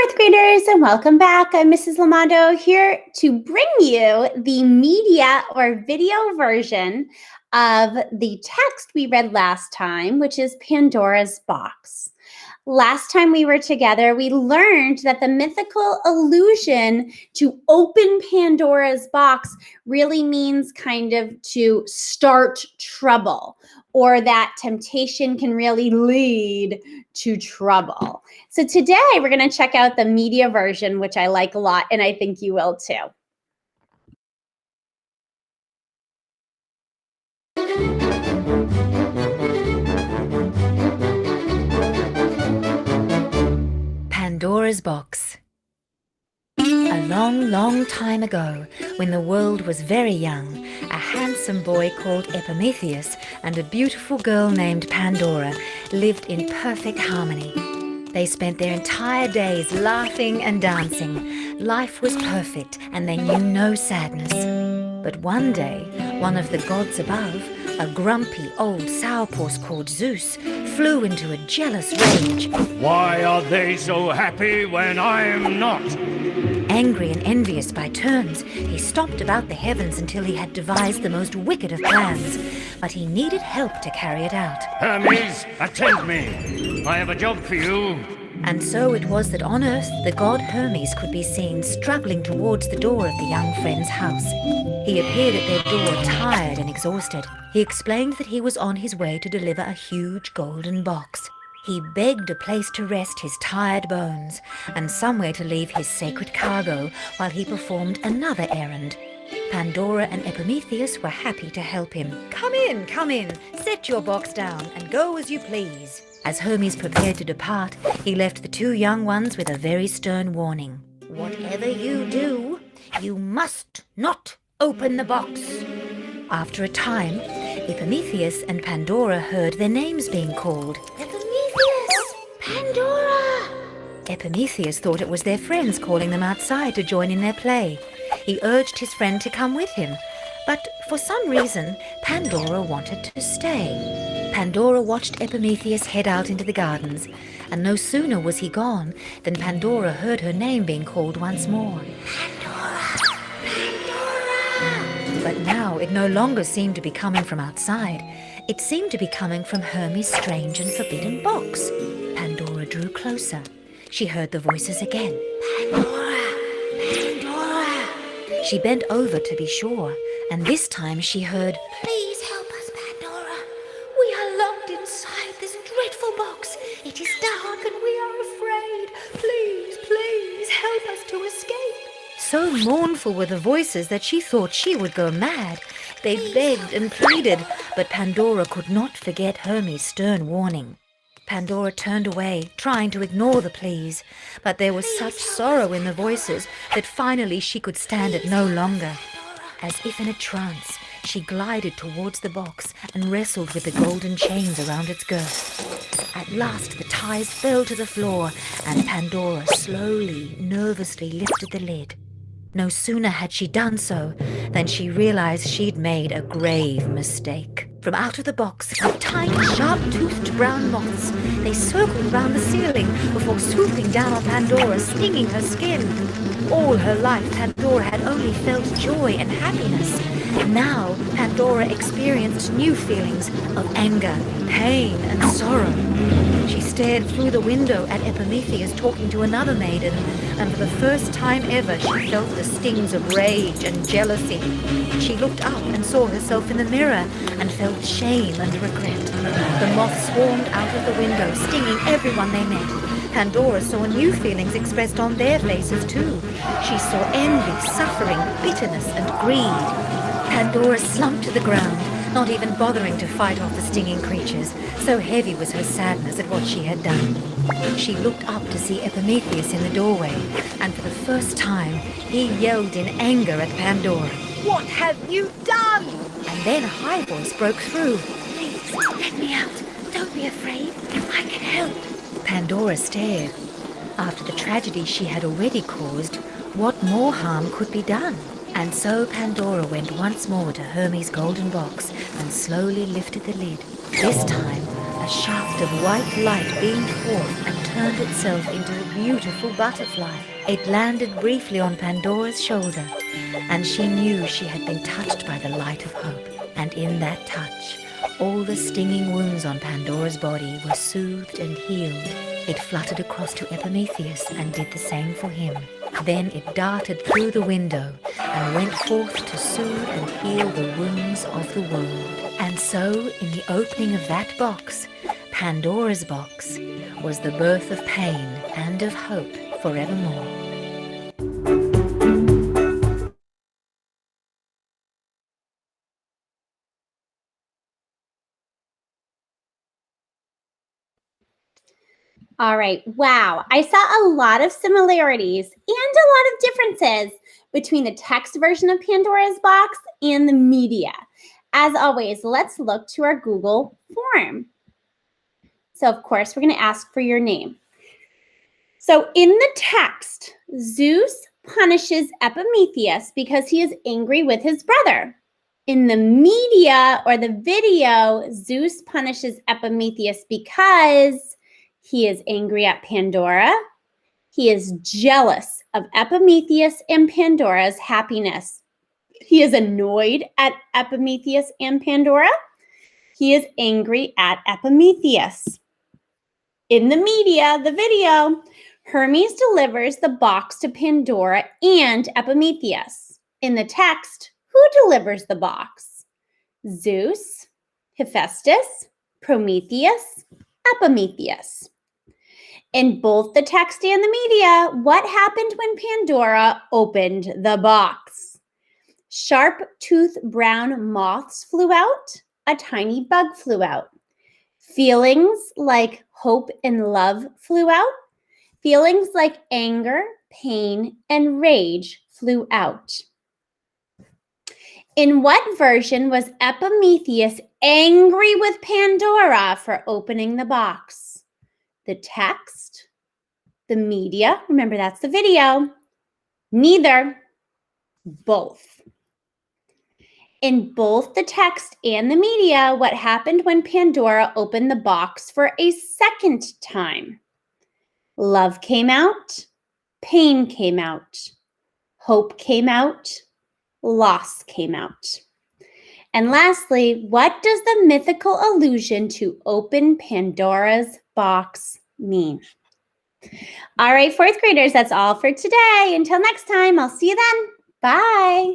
fourth graders, and welcome back. I'm Mrs. Lamando here to bring you the media or video version of the text we read last time, which is Pandora's Box. Last time we were together, we learned that the mythical allusion to open Pandora's box really means kind of to start trouble, or that temptation can really lead to trouble. So today we're going to check out the media version, which I like a lot, and I think you will too. Pandora's Box. A long, long time ago, when the world was very young, a handsome boy called Epimetheus and a beautiful girl named Pandora lived in perfect harmony. They spent their entire days laughing and dancing. Life was perfect and they knew no sadness. But one day, one of the gods above, a grumpy old sourpuss called Zeus, flew into a jealous rage. Why are they so happy when I am not? Angry and envious by turns, he stomped about the heavens until he had devised the most wicked of plans. But he needed help to carry it out. Hermes, attend me. I have a job for you. And so it was that on Earth, the god Hermes could be seen struggling towards the door of the young friend's house. He appeared at their door tired and exhausted. He explained that he was on his way to deliver a huge golden box. He begged a place to rest his tired bones and somewhere to leave his sacred cargo while he performed another errand. Pandora and Epimetheus were happy to help him. Come in, set your box down and go as you please. As Hermes prepared to depart, he left the two young ones with a very stern warning. Whatever you do, you must not open the box. After a time, Epimetheus and Pandora heard their names being called. Epimetheus! Pandora! Epimetheus thought it was their friends calling them outside to join in their play. He urged his friend to come with him, but for some reason, Pandora wanted to stay. Pandora watched Epimetheus head out into the gardens, and no sooner was he gone than Pandora heard her name being called once more. Pandora! Pandora! But now it no longer seemed to be coming from outside. It seemed to be coming from Hermes' strange and forbidden box. Pandora drew closer. She heard the voices again. Pandora! Pandora! She bent over to be sure, and this time she heard, Please help us, Pandora. We are locked inside this dreadful box. It is dark and we are afraid. Please, please help us to escape. So mournful were the voices that she thought she would go mad. They begged and pleaded, but Pandora could not forget Hermes' stern warning. Pandora turned away, trying to ignore the pleas, but there was such sorrow in the voices that finally she could stand it no longer. As if in a trance, she glided towards the box and wrestled with the golden chains around its girth. At last the ties fell to the floor, and Pandora slowly, nervously lifted the lid. No sooner had she done so than she realized she'd made a grave mistake. From out of the box came tiny, sharp-toothed brown moths. They circled round the ceiling before swooping down on Pandora, stinging her skin. All her life, Pandora had only felt joy and happiness. Now, Pandora experienced new feelings of anger, pain, and sorrow. She stared through the window at Epimetheus talking to another maiden, and for the first time ever she felt the stings of rage and jealousy. She looked up and saw herself in the mirror and felt shame and regret. The moths swarmed out of the window, stinging everyone they met. Pandora saw new feelings expressed on their faces too. She saw envy, suffering, bitterness, and greed. Pandora slumped to the ground, not even bothering to fight off the stinging creatures. So heavy was her sadness at what she had done. She looked up to see Epimetheus in the doorway, and for the first time, he yelled in anger at Pandora. What have you done? And then a high voice broke through. Please, let me out. Don't be afraid. I can help. Pandora stared. After the tragedy she had already caused, what more harm could be done? And so Pandora went once more to Hermes' golden box and slowly lifted the lid. This time, A shaft of white light beamed forth and turned itself into a beautiful butterfly. It landed briefly on Pandora's shoulder, and she knew she had been touched by the light of hope. And in that touch, all the stinging wounds on Pandora's body were soothed and healed. It fluttered across to Epimetheus and did the same for him. Then it darted through the window and went forth to soothe and heal the wounds of the world. And so, in the opening of that box, Pandora's box, was the birth of pain and of hope forevermore. All right. Wow. I saw a lot of similarities and a lot of differences between the text version of Pandora's box and the media. As always, let's look to our Google form. So, of course, we're going to ask for your name. So, in the text, Zeus punishes Epimetheus because he is angry with his brother. In the media or the video, Zeus punishes Epimetheus because he is angry at Pandora. He is jealous of Epimetheus and Pandora's happiness. He is annoyed at Epimetheus and Pandora. He is angry at Epimetheus. In the media, the video, Hermes delivers the box to Pandora and Epimetheus. In the text, who delivers the box? Zeus, Hephaestus, Prometheus, Epimetheus. In both the text and the media, what happened when Pandora opened the box? Sharp-toothed brown moths flew out. A tiny bug flew out. Feelings like hope and love flew out. Feelings like anger, pain, and rage flew out. In what version was Epimetheus angry with Pandora for opening the box? The text, the media, remember that's the video, neither, both. In both the text and the media, what happened when Pandora opened the box for a second time? Love came out, pain came out, hope came out, loss came out. And lastly, what does the mythical allusion to open Pandora's box mean? All right, fourth graders, that's all for today. Until next time, I'll see you then. Bye.